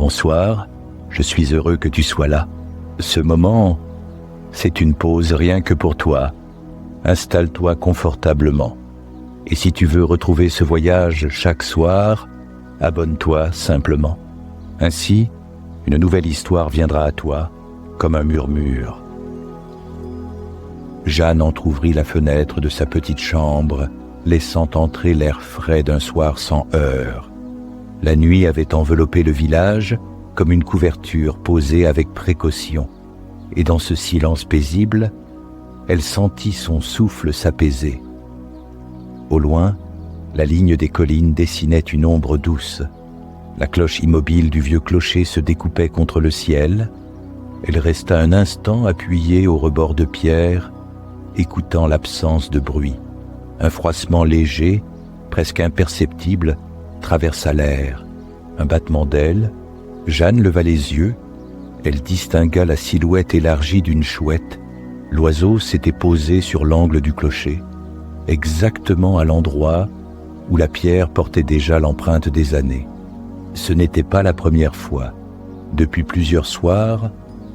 Bonsoir, je suis heureux que tu sois là. Ce moment, c'est une pause rien que pour toi. Installe-toi confortablement. Et si tu veux retrouver ce voyage chaque soir, abonne-toi simplement. Ainsi, une nouvelle histoire viendra à toi comme un murmure. Jeanne entr'ouvrit la fenêtre de sa petite chambre, laissant entrer l'air frais d'un soir sans heurts. La nuit avait enveloppé le village comme une couverture posée avec précaution, et dans ce silence paisible, elle sentit son souffle s'apaiser. Au loin, la ligne des collines dessinait une ombre douce. La cloche immobile du vieux clocher se découpait contre le ciel. Elle resta un instant appuyée au rebord de pierre, écoutant l'absence de bruit. Un froissement léger, presque imperceptible, traversa l'air. Un battement d'ailes. Jeanne leva les yeux. Elle distingua la silhouette élargie d'une chouette. L'oiseau s'était posé sur l'angle du clocher, exactement à l'endroit où la pierre portait déjà l'empreinte des années. Ce n'était pas la première fois. Depuis plusieurs soirs,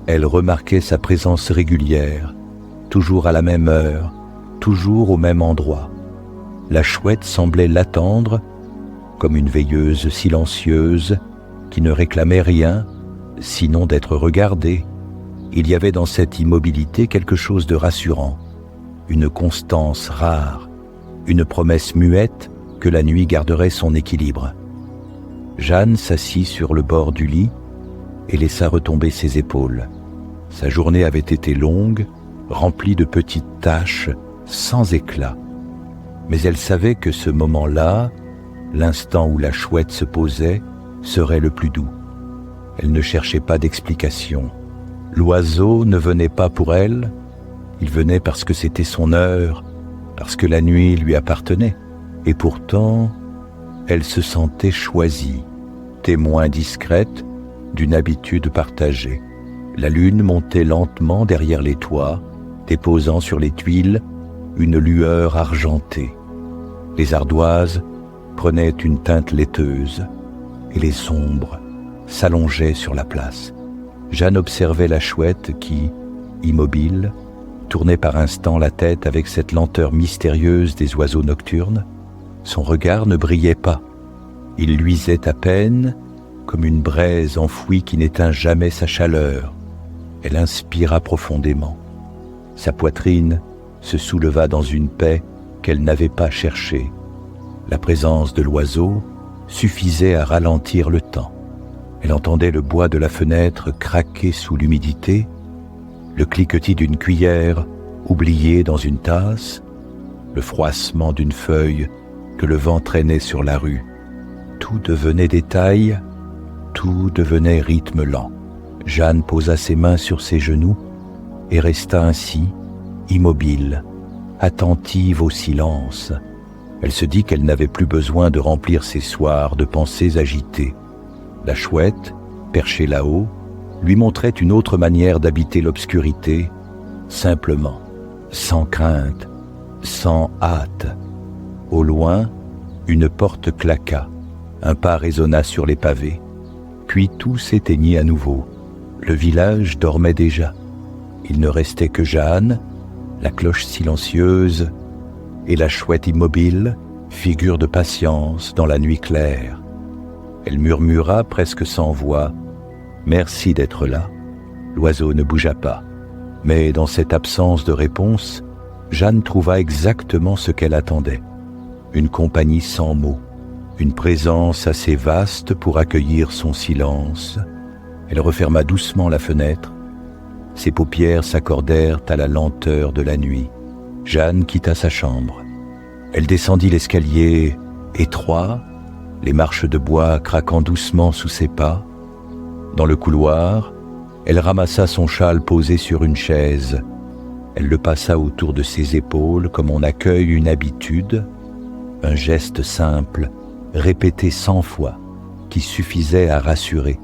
elle remarquait sa présence régulière, toujours à la même heure, toujours au même endroit. La chouette semblait l'attendre, comme une veilleuse silencieuse qui ne réclamait rien, sinon d'être regardée. Il y avait dans cette immobilité quelque chose de rassurant, une constance rare, une promesse muette que la nuit garderait son équilibre. Jeanne s'assit sur le bord du lit et laissa retomber ses épaules. Sa journée avait été longue, remplie de petites tâches, sans éclat. Mais elle savait que ce moment-là, l'instant où la chouette se posait, serait le plus doux. Elle ne cherchait pas d'explication. L'oiseau ne venait pas pour elle, il venait parce que c'était son heure, parce que la nuit lui appartenait. Et pourtant, elle se sentait choisie, témoin discrète d'une habitude partagée. La lune montait lentement derrière les toits, déposant sur les tuiles une lueur argentée. Les ardoises prenaient une teinte laiteuse et les ombres s'allongeaient sur la place. Jeanne observait la chouette qui, immobile, tournait par instants la tête avec cette lenteur mystérieuse des oiseaux nocturnes. Son regard ne brillait pas. Il luisait à peine, comme une braise enfouie qui n'éteint jamais sa chaleur. Elle inspira profondément. Sa poitrine se souleva dans une paix qu'elle n'avait pas cherchée. La présence de l'oiseau suffisait à ralentir le temps. Elle entendait le bois de la fenêtre craquer sous l'humidité, le cliquetis d'une cuillère oubliée dans une tasse, le froissement d'une feuille que le vent traînait sur la rue. Tout devenait détail, tout devenait rythme lent. Jeanne posa ses mains sur ses genoux et resta ainsi, immobile, attentive au silence. Elle se dit qu'elle n'avait plus besoin de remplir ses soirs de pensées agitées. La chouette, perchée là-haut, lui montrait une autre manière d'habiter l'obscurité, simplement, sans crainte, sans hâte. Au loin, une porte claqua, un pas résonna sur les pavés, puis tout s'éteignit à nouveau. Le village dormait déjà. Il ne restait que Jeanne, la cloche silencieuse, et la chouette immobile, figure de patience dans la nuit claire. Elle murmura presque sans voix « Merci d'être là ». L'oiseau ne bougea pas. Mais dans cette absence de réponse, Jeanne trouva exactement ce qu'elle attendait. Une compagnie sans mots, une présence assez vaste pour accueillir son silence. Elle referma doucement la fenêtre. Ses paupières s'accordèrent à la lenteur de la nuit. Jeanne quitta sa chambre. Elle descendit l'escalier étroit, les marches de bois craquant doucement sous ses pas. Dans le couloir, elle ramassa son châle posé sur une chaise. Elle le passa autour de ses épaules comme on accueille une habitude, un geste simple, répété 100 fois, qui suffisait à rassurer.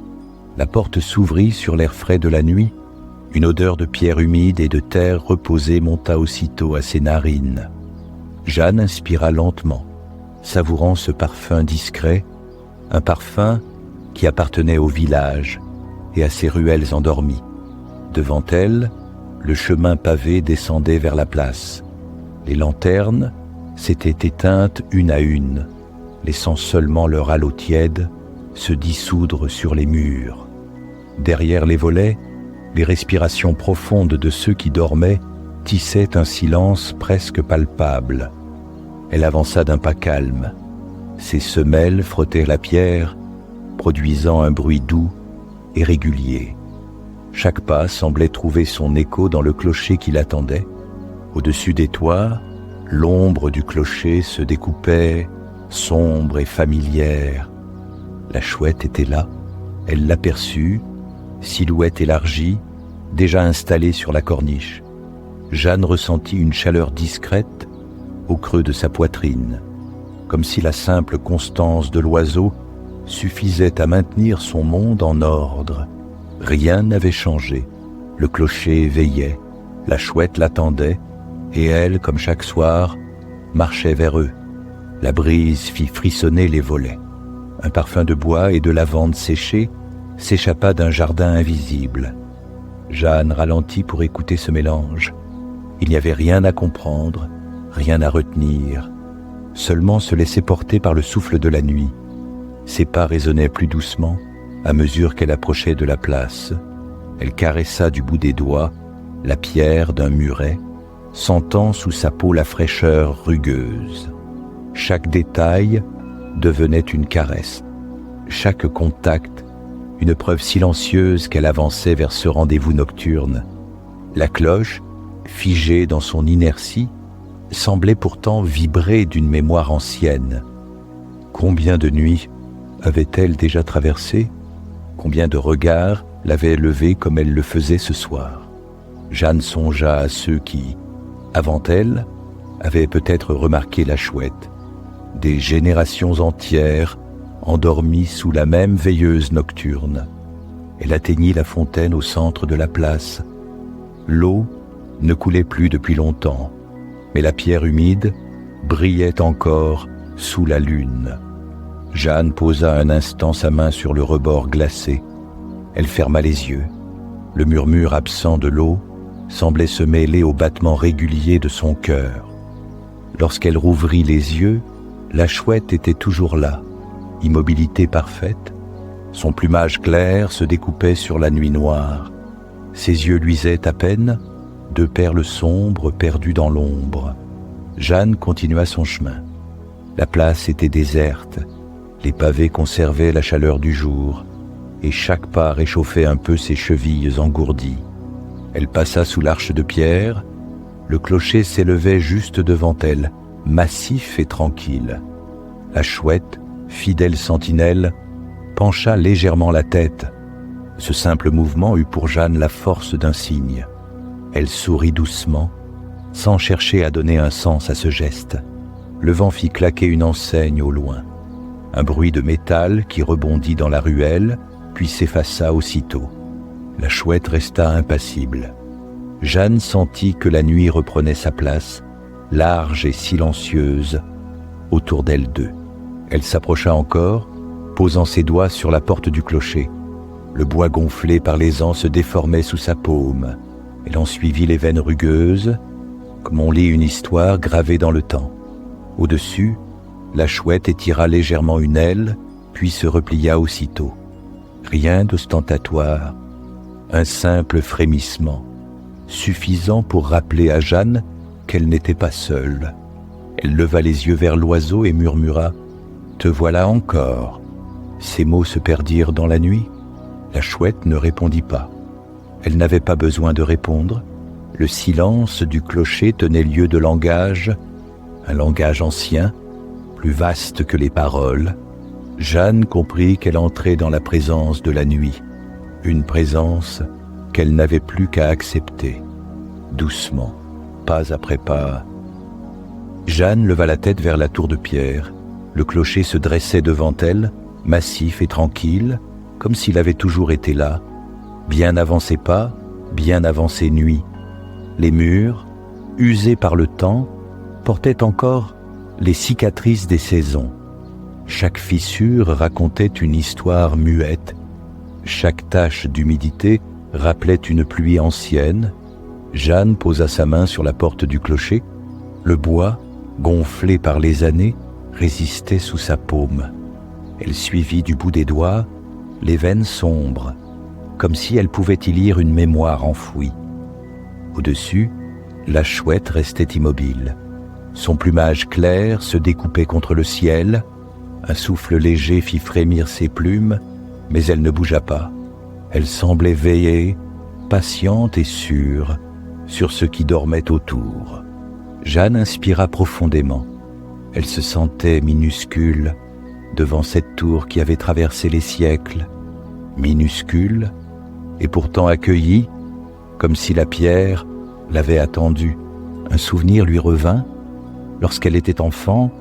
La porte s'ouvrit sur l'air frais de la nuit. Une odeur de pierre humide et de terre reposée monta aussitôt à ses narines. Jeanne inspira lentement, savourant ce parfum discret, un parfum qui appartenait au village et à ses ruelles endormies. Devant elle, le chemin pavé descendait vers la place. Les lanternes s'étaient éteintes une à une, laissant seulement leur halo tiède se dissoudre sur les murs. Derrière les volets, les respirations profondes de ceux qui dormaient tissaient un silence presque palpable. Elle avança d'un pas calme. Ses semelles frottaient la pierre, produisant un bruit doux et régulier. Chaque pas semblait trouver son écho dans le clocher qui l'attendait. Au-dessus des toits, l'ombre du clocher se découpait, sombre et familière. La chouette était là, elle l'aperçut, silhouette élargie, déjà installée sur la corniche. Jeanne ressentit une chaleur discrète au creux de sa poitrine, comme si la simple constance de l'oiseau suffisait à maintenir son monde en ordre. Rien n'avait changé. Le clocher veillait, la chouette l'attendait, et elle, comme chaque soir, marchait vers eux. La brise fit frissonner les volets. Un parfum de bois et de lavande séchée s'échappa d'un jardin invisible. Jeanne ralentit pour écouter ce mélange. Il n'y avait rien à comprendre, rien à retenir, seulement se laisser porter par le souffle de la nuit. Ses pas résonnaient plus doucement à mesure qu'elle approchait de la place. Elle caressa du bout des doigts la pierre d'un muret, sentant sous sa peau la fraîcheur rugueuse. Chaque détail devenait une caresse, chaque contact une preuve silencieuse qu'elle avançait vers ce rendez-vous nocturne. La cloche, figée dans son inertie, semblait pourtant vibrer d'une mémoire ancienne. Combien de nuits avait-elle déjà traversé? Combien de regards l'avaient levée comme elle le faisait ce soir? Jeanne songea à ceux qui, avant elle, avaient peut-être remarqué la chouette. Des générations entières endormies sous la même veilleuse nocturne. Elle atteignit la fontaine au centre de la place. L'eau ne coulait plus depuis longtemps, mais la pierre humide brillait encore sous la lune. Jeanne posa un instant sa main sur le rebord glacé. Elle ferma les yeux. Le murmure absent de l'eau semblait se mêler au battement régulier de son cœur. Lorsqu'elle rouvrit les yeux, la chouette était toujours là, immobilité parfaite. Son plumage clair se découpait sur la nuit noire. Ses yeux luisaient à peine, deux perles sombres perdues dans l'ombre. Jeanne continua son chemin. La place était déserte. Les pavés conservaient la chaleur du jour, et chaque pas réchauffait un peu ses chevilles engourdies. Elle passa sous l'arche de pierre. Le clocher s'élevait juste devant elle, massif et tranquille. La chouette, fidèle sentinelle, pencha légèrement la tête. Ce simple mouvement eut pour Jeanne la force d'un signe. Elle sourit doucement, sans chercher à donner un sens à ce geste. Le vent fit claquer une enseigne au loin. Un bruit de métal qui rebondit dans la ruelle, puis s'effaça aussitôt. La chouette resta impassible. Jeanne sentit que la nuit reprenait sa place, large et silencieuse, autour d'elles deux. Elle s'approcha encore, posant ses doigts sur la porte du clocher. Le bois gonflé par les ans se déformait sous sa paume. Elle en suivit les veines rugueuses, comme on lit une histoire gravée dans le temps. Au-dessus, la chouette étira légèrement une aile, puis se replia aussitôt. Rien d'ostentatoire, un simple frémissement, suffisant pour rappeler à Jeanne qu'elle n'était pas seule. Elle leva les yeux vers l'oiseau et murmura « Te voilà encore ». Ces mots se perdirent dans la nuit. La chouette ne répondit pas. Elle n'avait pas besoin de répondre. Le silence du clocher tenait lieu de langage, un langage ancien, plus vaste que les paroles. Jeanne comprit qu'elle entrait dans la présence de la nuit, une présence qu'elle n'avait plus qu'à accepter. Doucement, pas après pas. Jeanne leva la tête vers la tour de pierre. Le clocher se dressait devant elle, massif et tranquille, comme s'il avait toujours été là, bien avant ses pas, bien avant ses nuits. Les murs, usés par le temps, portaient encore les cicatrices des saisons. Chaque fissure racontait une histoire muette. Chaque tache d'humidité rappelait une pluie ancienne. Jeanne posa sa main sur la porte du clocher. Le bois, gonflé par les années, résistait sous sa paume. Elle suivit du bout des doigts les veines sombres, comme si elle pouvait y lire une mémoire enfouie. Au-dessus, la chouette restait immobile. Son plumage clair se découpait contre le ciel. Un souffle léger fit frémir ses plumes, mais elle ne bougea pas. Elle semblait veiller, patiente et sûre, sur ce qui dormait autour. Jeanne inspira profondément. Elle se sentait minuscule devant cette tour qui avait traversé les siècles. Minuscule, et pourtant accueillie, comme si la pierre l'avait attendue. Un souvenir lui revint. Lorsqu'elle était enfant,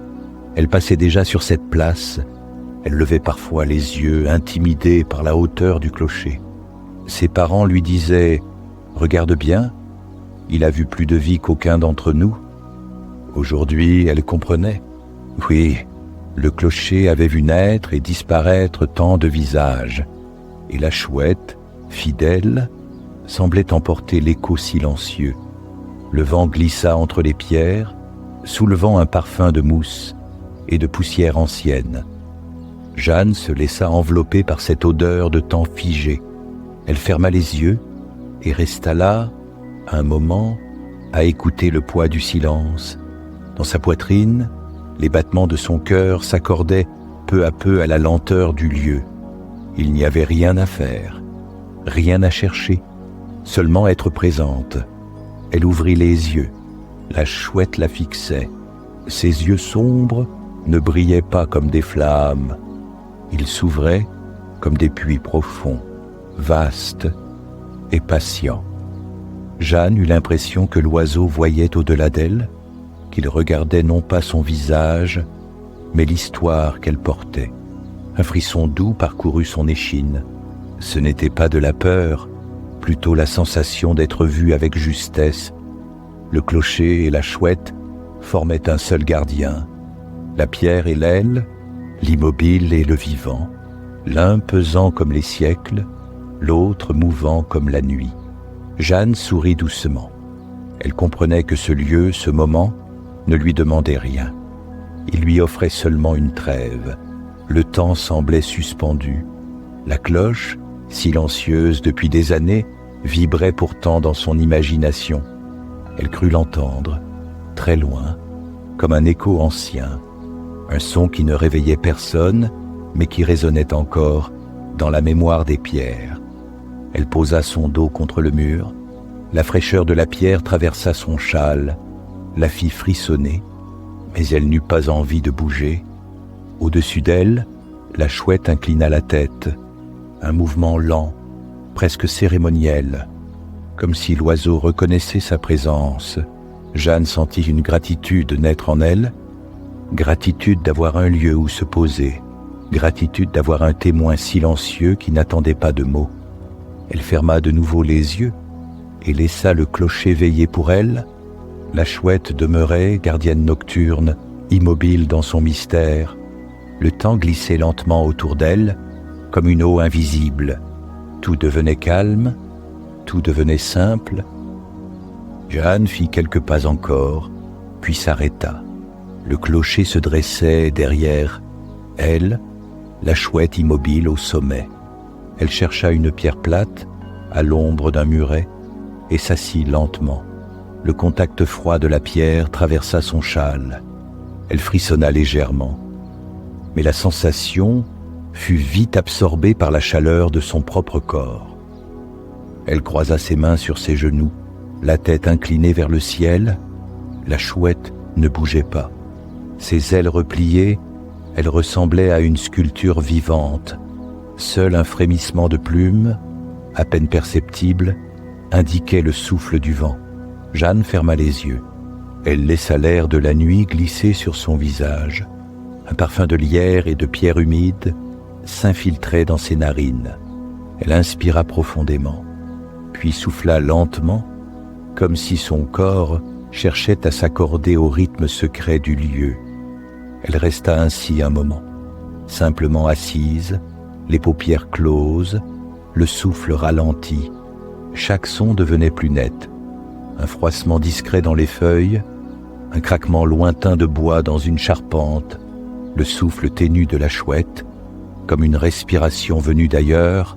elle passait déjà sur cette place. Elle levait parfois les yeux, intimidée par la hauteur du clocher. Ses parents lui disaient « Regarde bien, il a vu plus de vie qu'aucun d'entre nous. » Aujourd'hui, elle comprenait. Oui, le clocher avait vu naître et disparaître tant de visages. Et la chouette, fidèle, semblait emporter l'écho silencieux. Le vent glissa entre les pierres, soulevant un parfum de mousse et de poussière ancienne. Jeanne se laissa envelopper par cette odeur de temps figé. Elle ferma les yeux et resta là, un moment, à écouter le poids du silence. Dans sa poitrine, les battements de son cœur s'accordaient peu à peu à la lenteur du lieu. Il n'y avait rien à faire, rien à chercher, seulement être présente. Elle ouvrit les yeux. La chouette la fixait. Ses yeux sombres ne brillaient pas comme des flammes. Ils s'ouvraient comme des puits profonds, vastes et patients. Jeanne eut l'impression que l'oiseau voyait au-delà d'elle, qu'il regardait non pas son visage, mais l'histoire qu'elle portait. Un frisson doux parcourut son échine. Ce n'était pas de la peur, plutôt la sensation d'être vue avec justesse. Le clocher et la chouette formaient un seul gardien. La pierre et l'aile, l'immobile et le vivant, l'un pesant comme les siècles, l'autre mouvant comme la nuit. Jeanne sourit doucement. Elle comprenait que ce lieu, ce moment, ne lui demandait rien. Il lui offrait seulement une trêve. Le temps semblait suspendu. La cloche, silencieuse depuis des années, vibrait pourtant dans son imagination. Elle crut l'entendre, très loin, comme un écho ancien, un son qui ne réveillait personne, mais qui résonnait encore dans la mémoire des pierres. Elle posa son dos contre le mur, la fraîcheur de la pierre traversa son châle, la fit frissonner, mais elle n'eut pas envie de bouger. Au-dessus d'elle, la chouette inclina la tête, un mouvement lent, presque cérémoniel, comme si l'oiseau reconnaissait sa présence. Jeanne sentit une gratitude naître en elle, gratitude d'avoir un lieu où se poser, gratitude d'avoir un témoin silencieux qui n'attendait pas de mots. Elle ferma de nouveau les yeux et laissa le clocher veiller pour elle. La chouette demeurait, gardienne nocturne, immobile dans son mystère. Le temps glissait lentement autour d'elle, comme une eau invisible. Tout devenait calme, tout devenait simple. Jeanne fit quelques pas encore, puis s'arrêta. Le clocher se dressait derrière elle, la chouette immobile au sommet. Elle chercha une pierre plate, à l'ombre d'un muret, et s'assit lentement. Le contact froid de la pierre traversa son châle. Elle frissonna légèrement. Mais la sensation fut vite absorbée par la chaleur de son propre corps. Elle croisa ses mains sur ses genoux, la tête inclinée vers le ciel. La chouette ne bougeait pas. Ses ailes repliées, elle ressemblait à une sculpture vivante. Seul un frémissement de plumes, à peine perceptible, indiquait le souffle du vent. Jeanne ferma les yeux. Elle laissa l'air de la nuit glisser sur son visage. Un parfum de lierre et de pierre humide s'infiltrait dans ses narines. Elle inspira profondément, puis souffla lentement, comme si son corps cherchait à s'accorder au rythme secret du lieu. Elle resta ainsi un moment, simplement assise, les paupières closes, le souffle ralenti. Chaque son devenait plus net. Un froissement discret dans les feuilles, un craquement lointain de bois dans une charpente, le souffle ténu de la chouette, comme une respiration venue d'ailleurs.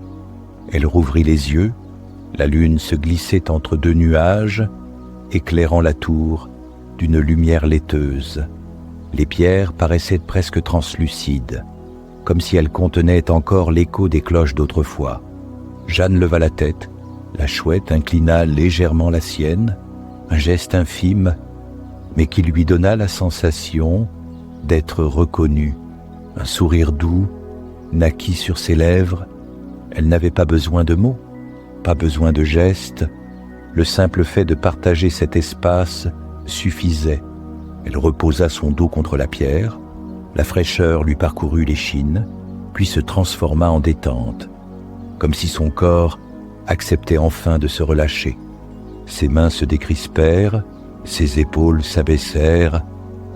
Elle rouvrit les yeux, la lune se glissait entre deux nuages, éclairant la tour d'une lumière laiteuse. Les pierres paraissaient presque translucides, comme si elles contenaient encore l'écho des cloches d'autrefois. Jeanne leva la tête, la chouette inclina légèrement la sienne, un geste infime, mais qui lui donna la sensation d'être reconnue. Un sourire doux naquit sur ses lèvres. Elle n'avait pas besoin de mots, pas besoin de gestes. Le simple fait de partager cet espace suffisait. Elle reposa son dos contre la pierre, la fraîcheur lui parcourut l'échine, puis se transforma en détente, comme si son corps acceptait enfin de se relâcher. Ses mains se décrispèrent, ses épaules s'abaissèrent,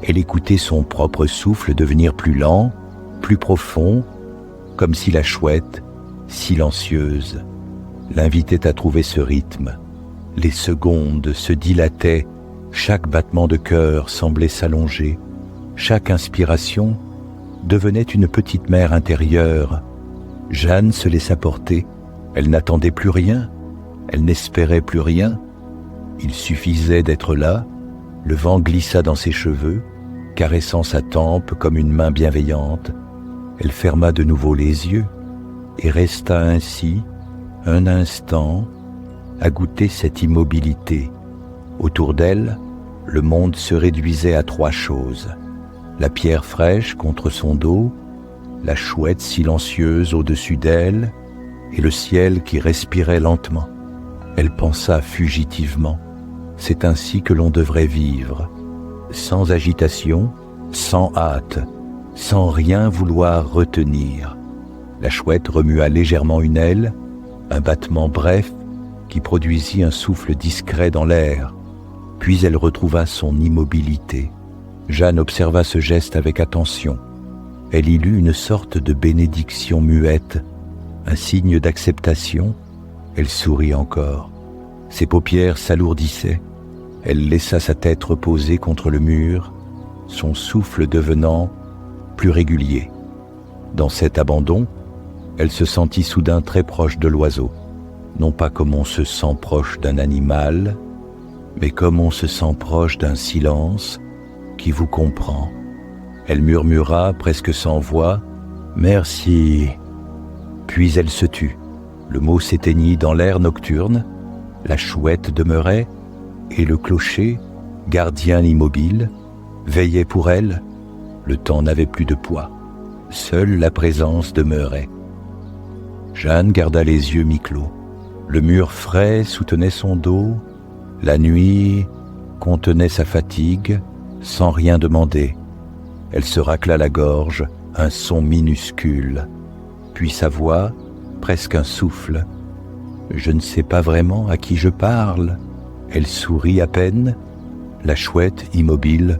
elle écoutait son propre souffle devenir plus lent, plus profond, comme si la chouette, silencieuse, l'invitait à trouver ce rythme. Les secondes se dilataient, chaque battement de cœur semblait s'allonger, chaque inspiration devenait une petite mer intérieure. Jeanne se laissa porter, elle n'attendait plus rien, elle n'espérait plus rien. Il suffisait d'être là, le vent glissa dans ses cheveux, caressant sa tempe comme une main bienveillante. Elle ferma de nouveau les yeux et resta ainsi, un instant, à goûter cette immobilité. Autour d'elle, le monde se réduisait à trois choses: la pierre fraîche contre son dos, la chouette silencieuse au-dessus d'elle, et le ciel qui respirait lentement. Elle pensa fugitivement: c'est ainsi que l'on devrait vivre, sans agitation, sans hâte, sans rien vouloir retenir. La chouette remua légèrement une aile, un battement bref qui produisit un souffle discret dans l'air. Puis elle retrouva son immobilité. Jeanne observa ce geste avec attention. Elle y lut une sorte de bénédiction muette, un signe d'acceptation. Elle sourit encore. Ses paupières s'alourdissaient. Elle laissa sa tête reposer contre le mur, son souffle devenant plus régulier. Dans cet abandon, elle se sentit soudain très proche de l'oiseau. Non pas comme on se sent proche d'un animal, mais comme on se sent proche d'un silence qui vous comprend. Elle murmura presque sans voix: « Merci ». Puis elle se tut. Le mot s'éteignit dans l'air nocturne. La chouette demeurait, et le clocher, gardien immobile, veillait pour elle. Le temps n'avait plus de poids. Seule la présence demeurait. Jeanne garda les yeux mi-clos. Le mur frais soutenait son dos. La nuit contenait sa fatigue, sans rien demander. Elle se racla la gorge, un son minuscule. Puis sa voix, presque un souffle. « Je ne sais pas vraiment à qui je parle ». Elle sourit à peine. La chouette, immobile,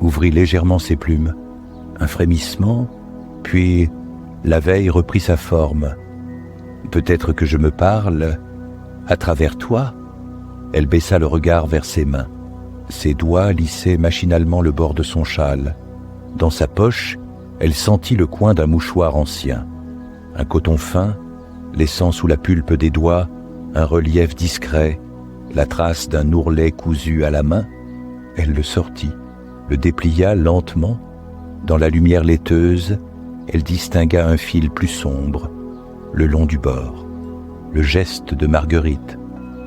ouvrit légèrement ses plumes. Un frémissement, puis la veille reprit sa forme. « Peut-être que je me parle à travers toi ?» Elle baissa le regard vers ses mains. Ses doigts lissaient machinalement le bord de son châle. Dans sa poche, elle sentit le coin d'un mouchoir ancien. Un coton fin, laissant sous la pulpe des doigts un relief discret, la trace d'un ourlet cousu à la main. Elle le sortit, le déplia lentement. Dans la lumière laiteuse, elle distingua un fil plus sombre, le long du bord. Le geste de Marguerite,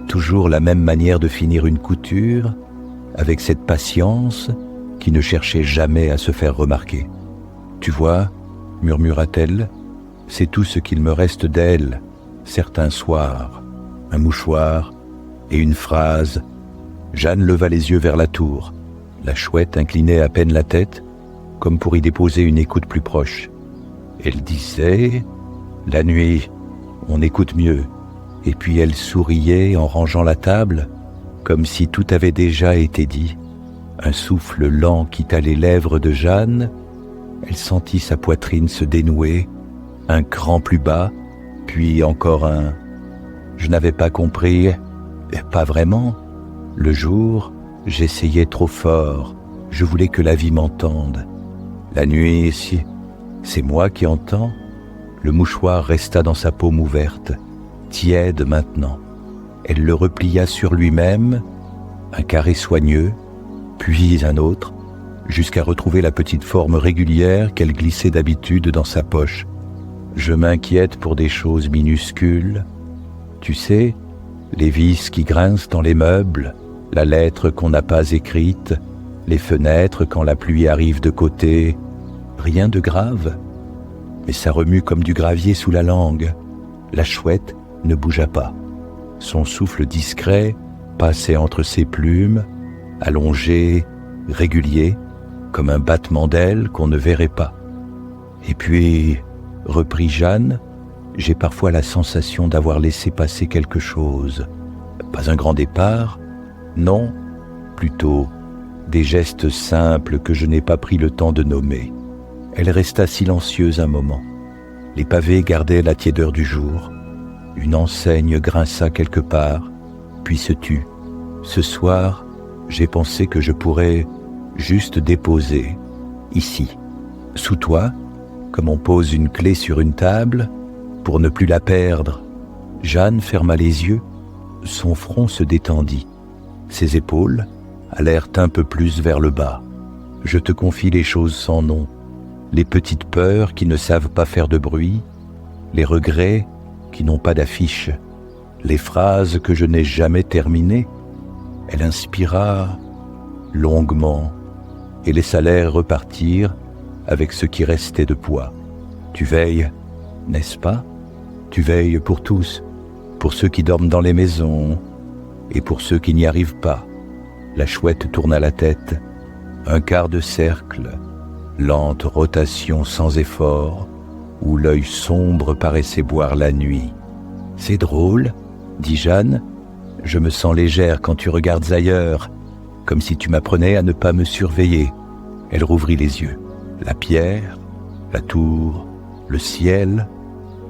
toujours la même manière de finir une couture, avec cette patience qui ne cherchait jamais à se faire remarquer. « Tu vois » murmura-t-elle, « c'est tout ce qu'il me reste d'elle, certains soirs. » Un mouchoir et une phrase. Jeanne leva les yeux vers la tour. La chouette inclinait à peine la tête, comme pour y déposer une écoute plus proche. Elle disait: « La nuit, on écoute mieux. » Et puis elle souriait en rangeant la table, comme si tout avait déjà été dit. Un souffle lent quitta les lèvres de Jeanne. Elle sentit sa poitrine se dénouer, un cran plus bas, puis encore un. Je n'avais pas compris, pas vraiment. Le jour, j'essayais trop fort, je voulais que la vie m'entende. La nuit, si, c'est moi qui entends. Le mouchoir resta dans sa paume ouverte, tiède maintenant. Elle le replia sur lui-même, un carré soigneux, puis un autre, jusqu'à retrouver la petite forme régulière qu'elle glissait d'habitude dans sa poche. Je m'inquiète pour des choses minuscules. Tu sais, les vis qui grincent dans les meubles, la lettre qu'on n'a pas écrite, les fenêtres quand la pluie arrive de côté. Rien de grave, mais ça remue comme du gravier sous la langue. La chouette ne bougea pas. Son souffle discret passait entre ses plumes, allongé, régulier, comme un battement d'ailes qu'on ne verrait pas. Et puis, reprit Jeanne, j'ai parfois la sensation d'avoir laissé passer quelque chose. Pas un grand départ, non, plutôt des gestes simples que je n'ai pas pris le temps de nommer. Elle resta silencieuse un moment. Les pavés gardaient la tiédeur du jour. Une enseigne grinça quelque part, puis se tut. Ce soir, j'ai pensé que je pourrais juste déposer, ici, sous toi, comme on pose une clé sur une table, pour ne plus la perdre. Jeanne ferma les yeux, son front se détendit. Ses épaules allèrent un peu plus vers le bas. Je te confie les choses sans nom, les petites peurs qui ne savent pas faire de bruit, les regrets qui n'ont pas d'affiche, les phrases que je n'ai jamais terminées. Elle inspira longuement et laissa l'air repartir avec ce qui restait de poids. Tu veilles, n'est-ce pas? Tu veilles pour tous, pour ceux qui dorment dans les maisons et pour ceux qui n'y arrivent pas. La chouette tourna la tête, un quart de cercle, lente rotation sans effort, où l'œil sombre paraissait boire la nuit. C'est drôle, dit Jeanne, je me sens légère quand tu regardes ailleurs, comme si tu m'apprenais à ne pas me surveiller. Elle rouvrit les yeux. La pierre, la tour, le ciel,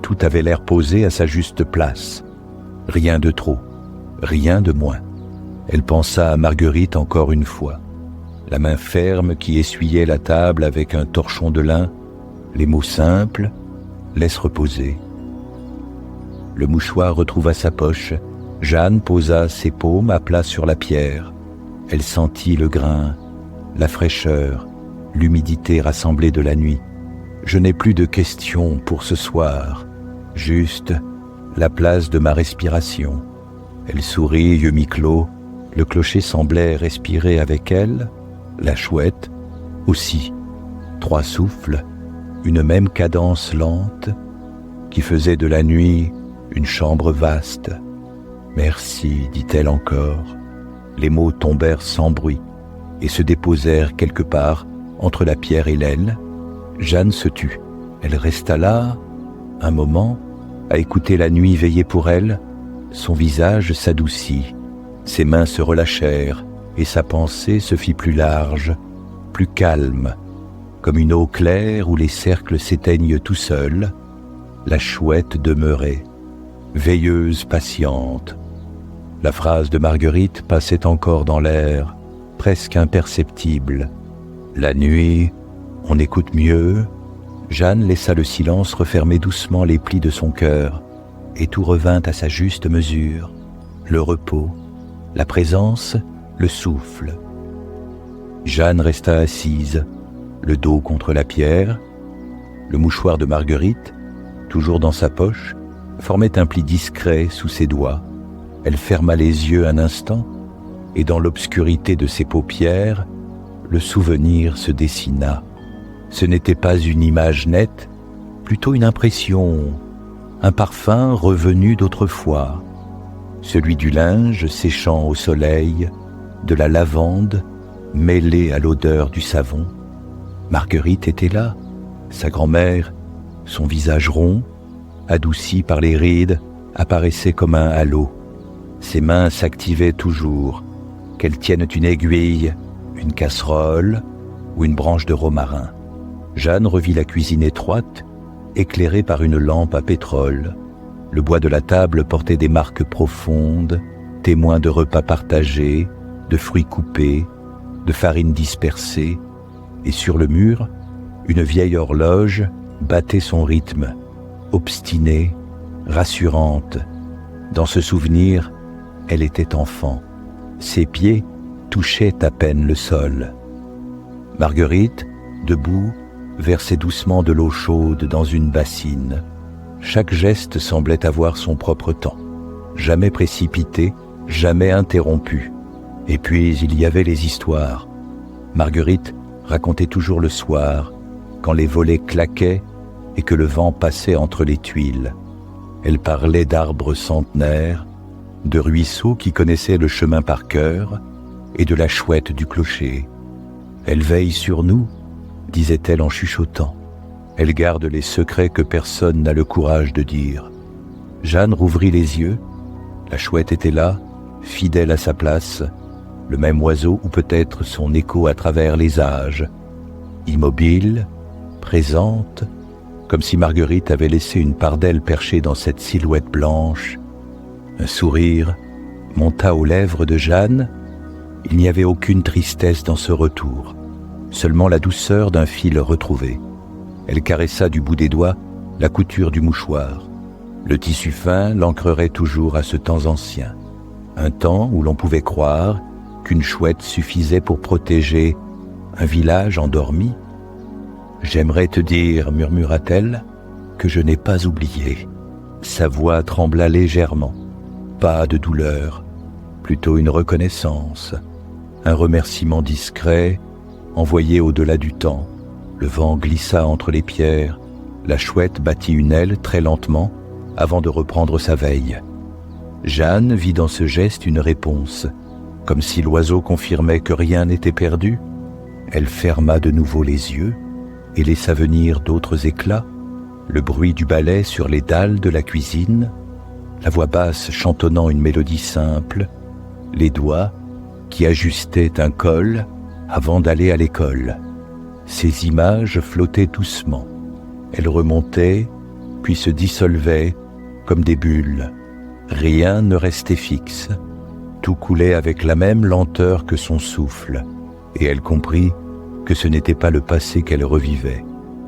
tout avait l'air posé à sa juste place. Rien de trop, rien de moins. Elle pensa à Marguerite encore une fois. La main ferme qui essuyait la table avec un torchon de lin, les mots simples, laisse reposer. Le mouchoir retrouva sa poche. Jeanne posa ses paumes à plat sur la pierre. Elle sentit le grain, la fraîcheur, l'humidité rassemblée de la nuit. Je n'ai plus de questions pour ce soir, juste la place de ma respiration. Elle sourit, yeux mi-clos. Le clocher semblait respirer avec elle, la chouette aussi. 3 souffles, une même cadence lente qui faisait de la nuit une chambre vaste. Merci, dit-elle encore. Les mots tombèrent sans bruit et se déposèrent quelque part entre la pierre et l'aile. Jeanne se tut. Elle resta là, un moment, à écouter la nuit veiller pour elle. Son visage s'adoucit, ses mains se relâchèrent et sa pensée se fit plus large, plus calme, comme une eau claire où les cercles s'éteignent tout seuls. La chouette demeurait, veilleuse, patiente. La phrase de Marguerite passait encore dans l'air, presque imperceptible. La nuit, on écoute mieux. Jeanne laissa le silence refermer doucement les plis de son cœur, et tout revint à sa juste mesure. Le repos, la présence, le souffle. Jeanne resta assise, le dos contre la pierre. Le mouchoir de Marguerite, toujours dans sa poche, formait un pli discret sous ses doigts. Elle ferma les yeux un instant, et dans l'obscurité de ses paupières, le souvenir se dessina. Ce n'était pas une image nette, plutôt une impression, un parfum revenu d'autrefois, celui du linge séchant au soleil, de la lavande mêlée à l'odeur du savon. Marguerite était là, sa grand-mère, son visage rond, adouci par les rides, apparaissait comme un halo. Ses mains s'activaient toujours, qu'elles tiennent une aiguille, une casserole ou une branche de romarin. Jeanne revit la cuisine étroite, éclairée par une lampe à pétrole. Le bois de la table portait des marques profondes, témoins de repas partagés, de fruits coupés, de farine dispersée, et sur le mur, une vieille horloge battait son rythme, obstinée, rassurante. Dans ce souvenir, elle était enfant. Ses pieds touchaient à peine le sol. Marguerite, debout, versait doucement de l'eau chaude dans une bassine. Chaque geste semblait avoir son propre temps, jamais précipité, jamais interrompu. Et puis il y avait les histoires. Marguerite racontait toujours le soir, quand les volets claquaient et que le vent passait entre les tuiles. Elle parlait d'arbres centenaires, de ruisseaux qui connaissaient le chemin par cœur et de la chouette du clocher. Elle veille sur nous, disait-elle en chuchotant. Elle garde les secrets que personne n'a le courage de dire. Jeanne rouvrit les yeux. La chouette était là, fidèle à sa place, le même oiseau ou peut-être son écho à travers les âges, immobile, présente, comme si Marguerite avait laissé une part d'elle perchée dans cette silhouette blanche. Un sourire monta aux lèvres de Jeanne. Il n'y avait aucune tristesse dans ce retour, seulement la douceur d'un fil retrouvé. Elle caressa du bout des doigts la couture du mouchoir. Le tissu fin l'ancrerait toujours à ce temps ancien, un temps où l'on pouvait croire qu'une chouette suffisait pour protéger un village endormi. « J'aimerais te dire, murmura-t-elle, que je n'ai pas oublié. » Sa voix trembla légèrement. Pas de douleur, plutôt une reconnaissance, un remerciement discret, envoyé au-delà du temps. Le vent glissa entre les pierres, la chouette battit une aile très lentement avant de reprendre sa veille. Jeanne vit dans ce geste une réponse, comme si l'oiseau confirmait que rien n'était perdu. Elle ferma de nouveau les yeux et laissa venir d'autres éclats, le bruit du balai sur les dalles de la cuisine, la voix basse chantonnant une mélodie simple, les doigts qui ajustaient un col avant d'aller à l'école. Ces images flottaient doucement. Elles remontaient, puis se dissolvaient comme des bulles. Rien ne restait fixe. Tout coulait avec la même lenteur que son souffle, et elle comprit que ce n'était pas le passé qu'elle revivait.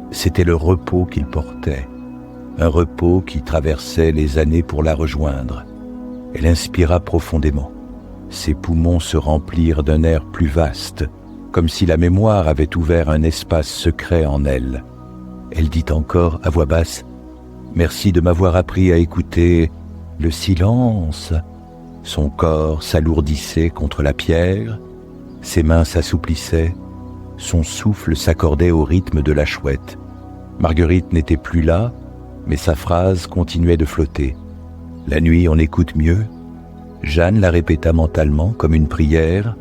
C'était le repos qu'il portait, un repos qui traversait les années pour la rejoindre. Elle inspira profondément. Ses poumons se remplirent d'un air plus vaste, comme si la mémoire avait ouvert un espace secret en elle. Elle dit encore à voix basse « Merci de m'avoir appris à écouter le silence ». Son corps s'alourdissait contre la pierre, ses mains s'assouplissaient, son souffle s'accordait au rythme de la chouette. Marguerite n'était plus là, mais sa phrase continuait de flotter. La nuit, on écoute mieux. Jeanne la répéta mentalement comme une prière,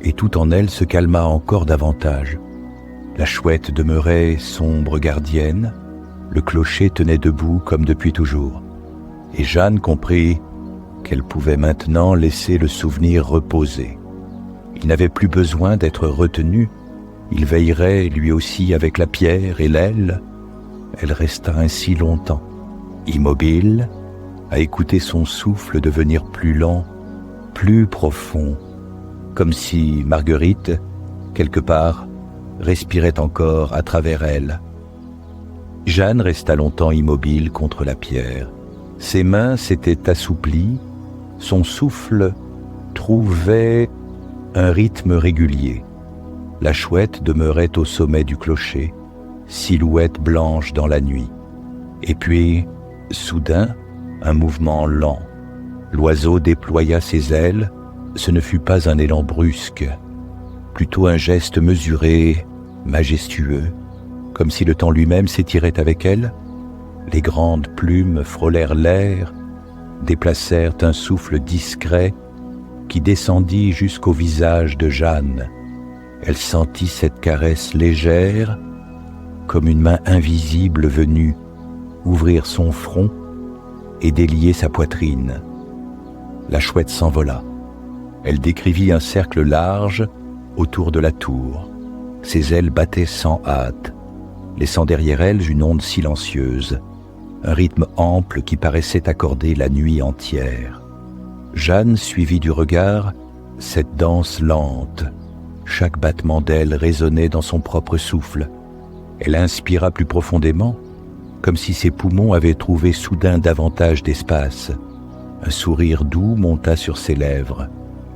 et tout en elle se calma encore davantage. La chouette demeurait sombre gardienne, le clocher tenait debout comme depuis toujours. Et Jeanne comprit qu'elle pouvait maintenant laisser le souvenir reposer. Il n'avait plus besoin d'être retenu, il veillerait lui aussi avec la pierre et l'aile. Elle resta ainsi longtemps, immobile, à écouter son souffle devenir plus lent, plus profond, comme si Marguerite, quelque part, respirait encore à travers elle. Jeanne resta longtemps immobile contre la pierre. Ses mains s'étaient assouplies, son souffle trouvait un rythme régulier. La chouette demeurait au sommet du clocher, silhouette blanche dans la nuit. Et puis, soudain, un mouvement lent. L'oiseau déploya ses ailes. Ce ne fut pas un élan brusque, plutôt un geste mesuré, majestueux, comme si le temps lui-même s'étirait avec elle. Les grandes plumes frôlèrent l'air, déplacèrent un souffle discret qui descendit jusqu'au visage de Jeanne. Elle sentit cette caresse légère, comme une main invisible venue ouvrir son front et délier sa poitrine. La chouette s'envola. Elle décrivit un cercle large autour de la tour. Ses ailes battaient sans hâte. laissant derrière elles une onde silencieuse, un rythme ample qui paraissait accorder la nuit entière. Jeanne suivit du regard cette danse lente. Chaque battement d'aile résonnait dans son propre souffle. Elle inspira plus profondément, comme si ses poumons avaient trouvé soudain davantage d'espace. Un sourire doux monta sur ses lèvres.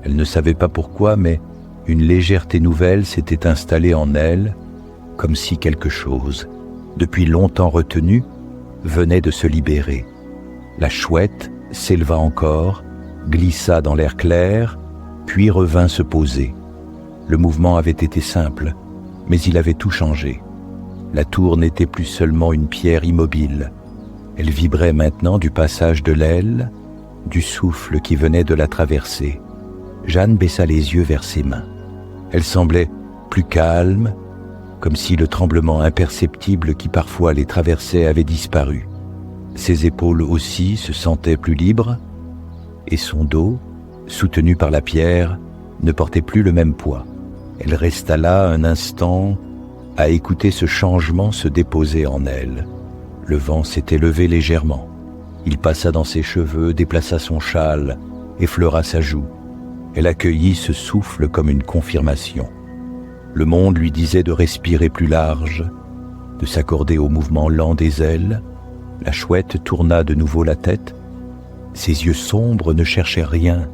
Elle ne savait pas pourquoi, mais une légèreté nouvelle s'était installée en elle, comme si quelque chose, depuis longtemps retenu, venait de se libérer. La chouette s'éleva encore, glissa dans l'air clair, puis revint se poser. Le mouvement avait été simple, mais il avait tout changé. La tour n'était plus seulement une pierre immobile. Elle vibrait maintenant du passage de l'aile, du souffle qui venait de la traverser. Jeanne baissa les yeux vers ses mains. Elle semblait plus calme, comme si le tremblement imperceptible qui parfois les traversait avait disparu. Ses épaules aussi se sentaient plus libres, et son dos, soutenu par la pierre, ne portait plus le même poids. Elle resta là un instant à écouter ce changement se déposer en elle. Le vent s'était levé légèrement. Il passa dans ses cheveux, déplaça son châle, effleura sa joue. Elle accueillit ce souffle comme une confirmation. Le monde lui disait de respirer plus large, de s'accorder au mouvement lent des ailes. La chouette tourna de nouveau la tête. Ses yeux sombres ne cherchaient rien.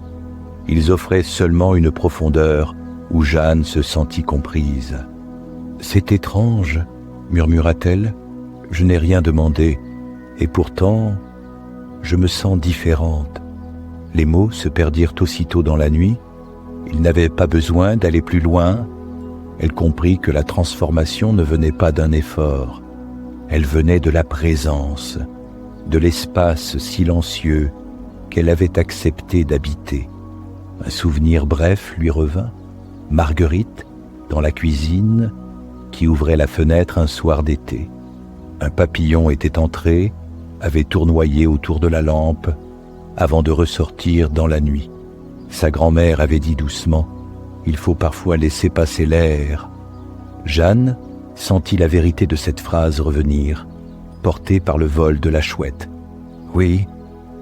Ils offraient seulement une profondeur où Jeanne se sentit comprise. « C'est étrange, » murmura-t-elle, « je n'ai rien demandé, et pourtant, je me sens différente. » Les mots se perdirent aussitôt dans la nuit. Il n'avait pas besoin d'aller plus loin. Elle comprit que la transformation ne venait pas d'un effort. Elle venait de la présence, de l'espace silencieux qu'elle avait accepté d'habiter. Un souvenir bref lui revint. Marguerite, dans la cuisine, qui ouvrait la fenêtre un soir d'été. Un papillon était entré, avait tournoyé autour de la lampe, avant de ressortir dans la nuit. Sa grand-mère avait dit doucement « Il faut parfois laisser passer l'air ». Jeanne sentit la vérité de cette phrase revenir, portée par le vol de la chouette. Oui,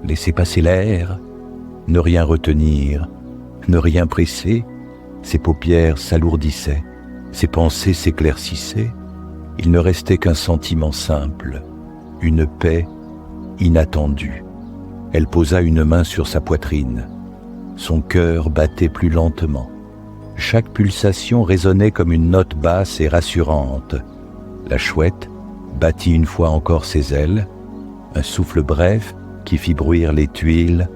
laisser passer l'air, ne rien retenir, ne rien presser. Ses paupières s'alourdissaient, ses pensées s'éclaircissaient. Il ne restait qu'un sentiment simple, une paix inattendue. Elle posa une main sur sa poitrine. Son cœur battait plus lentement. Chaque pulsation résonnait comme une note basse et rassurante. La chouette battit une fois encore ses ailes, un souffle bref qui fit bruire les tuiles,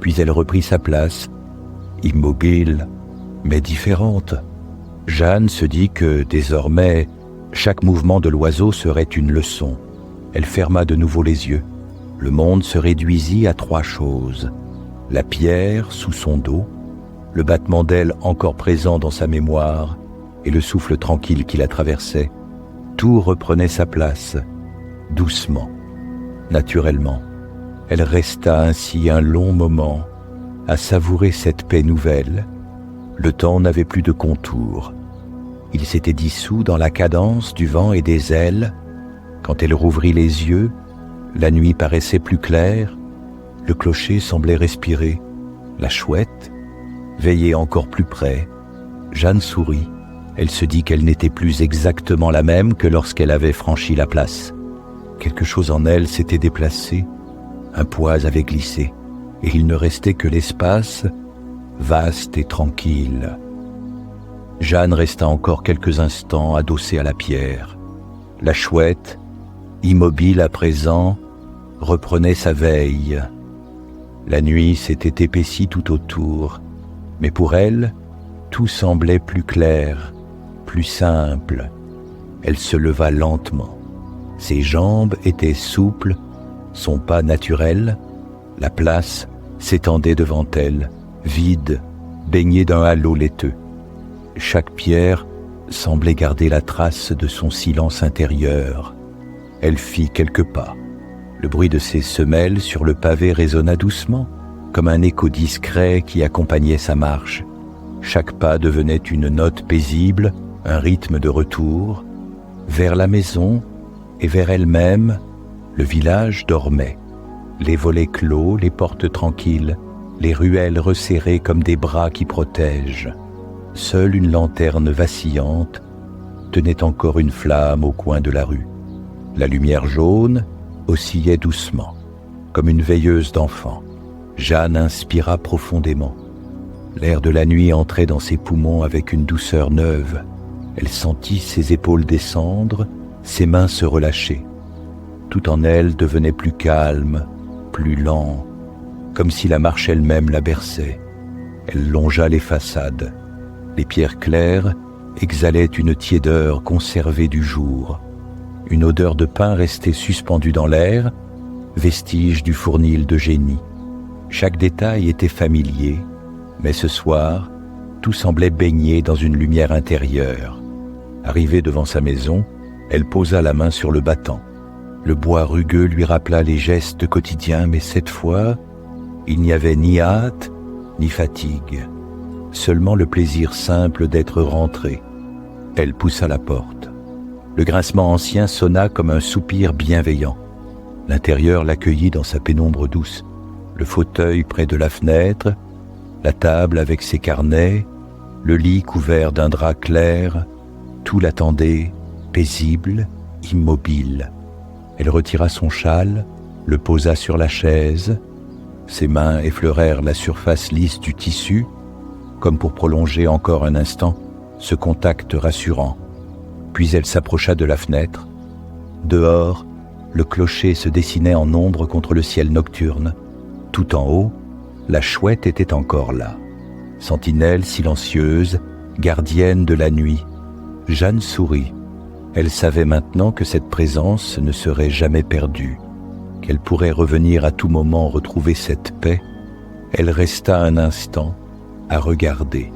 puis elle reprit sa place, immobile, mais différente. Jeanne se dit que, désormais, chaque mouvement de l'oiseau serait une leçon. Elle ferma de nouveau les yeux. Le monde se réduisit à 3 choses. La pierre sous son dos, le battement d'ailes encore présent dans sa mémoire et le souffle tranquille qui la traversait. Tout reprenait sa place, doucement, naturellement. Elle resta ainsi un long moment à savourer cette paix nouvelle. Le temps n'avait plus de contour. Il s'était dissous dans la cadence du vent et des ailes. Quand elle rouvrit les yeux, la nuit paraissait plus claire, le clocher semblait respirer. La chouette veillait encore plus près. Jeanne sourit. Elle se dit qu'elle n'était plus exactement la même que lorsqu'elle avait franchi la place. Quelque chose en elle s'était déplacé, un poids avait glissé, et il ne restait que l'espace, vaste et tranquille. Jeanne resta encore quelques instants adossée à la pierre. La chouette, immobile à présent, reprenait sa veille. La nuit s'était épaissie tout autour, mais pour elle, tout semblait plus clair, plus simple. Elle se leva lentement. Ses jambes étaient souples, son pas naturel. La place s'étendait devant elle, vide, baignée d'un halo laiteux. Chaque pierre semblait garder la trace de son silence intérieur. Elle fit quelques pas. Le bruit de ses semelles sur le pavé résonna doucement, comme un écho discret qui accompagnait sa marche. Chaque pas devenait une note paisible, un rythme de retour. Vers la maison, et vers elle-même, le village dormait. Les volets clos, les portes tranquilles, les ruelles resserrées comme des bras qui protègent. Seule une lanterne vacillante tenait encore une flamme au coin de la rue. La lumière jaune oscillait doucement, comme une veilleuse d'enfant. Jeanne inspira profondément. L'air de la nuit entrait dans ses poumons avec une douceur neuve. Elle sentit ses épaules descendre, ses mains se relâcher. Tout en elle devenait plus calme, plus lent, comme si la marche elle-même la berçait. Elle longea les façades. Les pierres claires exhalaient une tiédeur conservée du jour. Une odeur de pain restait suspendue dans l'air, vestige du fournil de génie. Chaque détail était familier, mais ce soir, tout semblait baigné dans une lumière intérieure. Arrivée devant sa maison, elle posa la main sur le battant. Le bois rugueux lui rappela les gestes quotidiens, mais cette fois, il n'y avait ni hâte, ni fatigue. Seulement le plaisir simple d'être rentrée. Elle poussa la porte. Le grincement ancien sonna comme un soupir bienveillant. L'intérieur l'accueillit dans sa pénombre douce. Le fauteuil près de la fenêtre, la table avec ses carnets, le lit couvert d'un drap clair, tout l'attendait, paisible, immobile. Elle retira son châle, le posa sur la chaise. Ses mains effleurèrent la surface lisse du tissu, comme pour prolonger encore un instant ce contact rassurant. Puis elle s'approcha de la fenêtre. Dehors, le clocher se dessinait en ombre contre le ciel nocturne. Tout en haut, la chouette était encore là. Sentinelle silencieuse, gardienne de la nuit. Jeanne sourit. Elle savait maintenant que cette présence ne serait jamais perdue, qu'elle pourrait revenir à tout moment retrouver cette paix. Elle resta un instant à regarder.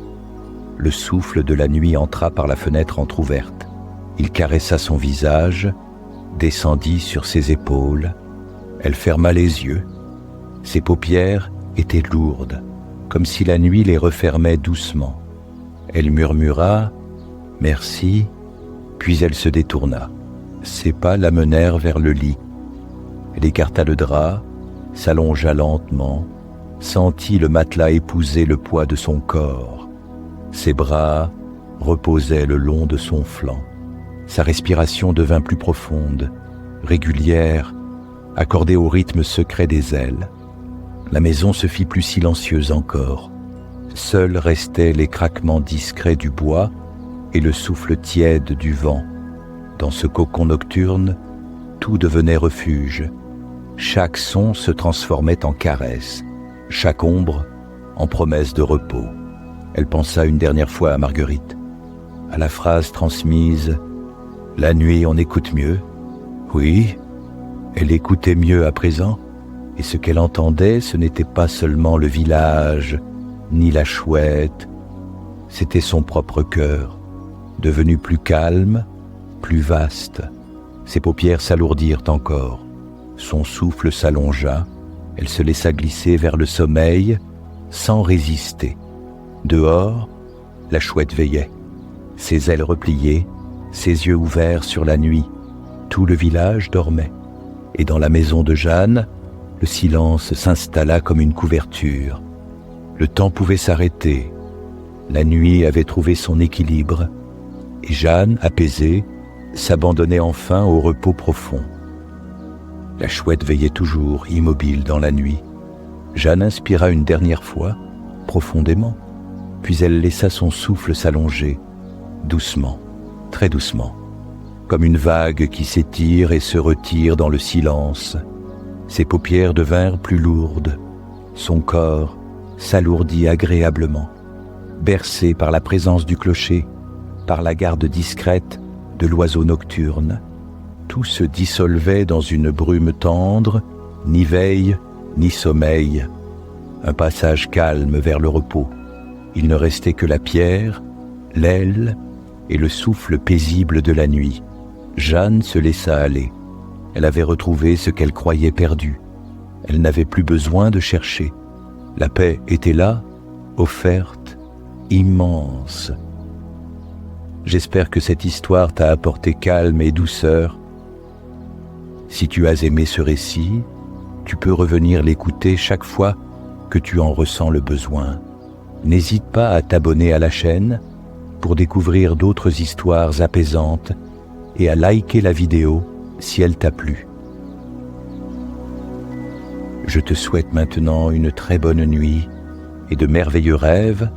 Le souffle de la nuit entra par la fenêtre entr'ouverte. Il caressa son visage, descendit sur ses épaules. Elle ferma les yeux. Ses paupières étaient lourdes, comme si la nuit les refermait doucement. Elle murmura « Merci », puis elle se détourna. Ses pas l'amenèrent vers le lit. Elle écarta le drap, s'allongea lentement, sentit le matelas épouser le poids de son corps. Ses bras reposaient le long de son flanc. Sa respiration devint plus profonde, régulière, accordée au rythme secret des ailes. La maison se fit plus silencieuse encore. Seuls restaient les craquements discrets du bois et le souffle tiède du vent. Dans ce cocon nocturne, tout devenait refuge. Chaque son se transformait en caresse, chaque ombre en promesse de repos. Elle pensa une dernière fois à Marguerite, à la phrase transmise « La nuit, on écoute mieux ». Oui, elle écoutait mieux à présent, et ce qu'elle entendait, ce n'était pas seulement le village, ni la chouette, c'était son propre cœur, devenu plus calme, plus vaste. Ses paupières s'alourdirent encore, son souffle s'allongea, elle se laissa glisser vers le sommeil, sans résister. Dehors, la chouette veillait, ses ailes repliées, ses yeux ouverts sur la nuit. Tout le village dormait, et dans la maison de Jeanne, le silence s'installa comme une couverture. Le temps pouvait s'arrêter. La nuit avait trouvé son équilibre, et Jeanne, apaisée, s'abandonnait enfin au repos profond. La chouette veillait toujours, immobile dans la nuit. Jeanne inspira une dernière fois, profondément, puis elle laissa son souffle s'allonger, doucement, très doucement, comme une vague qui s'étire et se retire dans le silence. Ses paupières devinrent plus lourdes, son corps s'alourdit agréablement, bercé par la présence du clocher, par la garde discrète de l'oiseau nocturne. Tout se dissolvait dans une brume tendre, ni veille, ni sommeil. Un passage calme vers le repos. Il ne restait que la pierre, l'aile et le souffle paisible de la nuit. Jeanne se laissa aller. Elle avait retrouvé ce qu'elle croyait perdu. Elle n'avait plus besoin de chercher. La paix était là, offerte, immense. J'espère que cette histoire t'a apporté calme et douceur. Si tu as aimé ce récit, tu peux revenir l'écouter chaque fois que tu en ressens le besoin. N'hésite pas à t'abonner à la chaîne pour découvrir d'autres histoires apaisantes et à liker la vidéo si elle t'a plu. Je te souhaite maintenant une très bonne nuit et de merveilleux rêves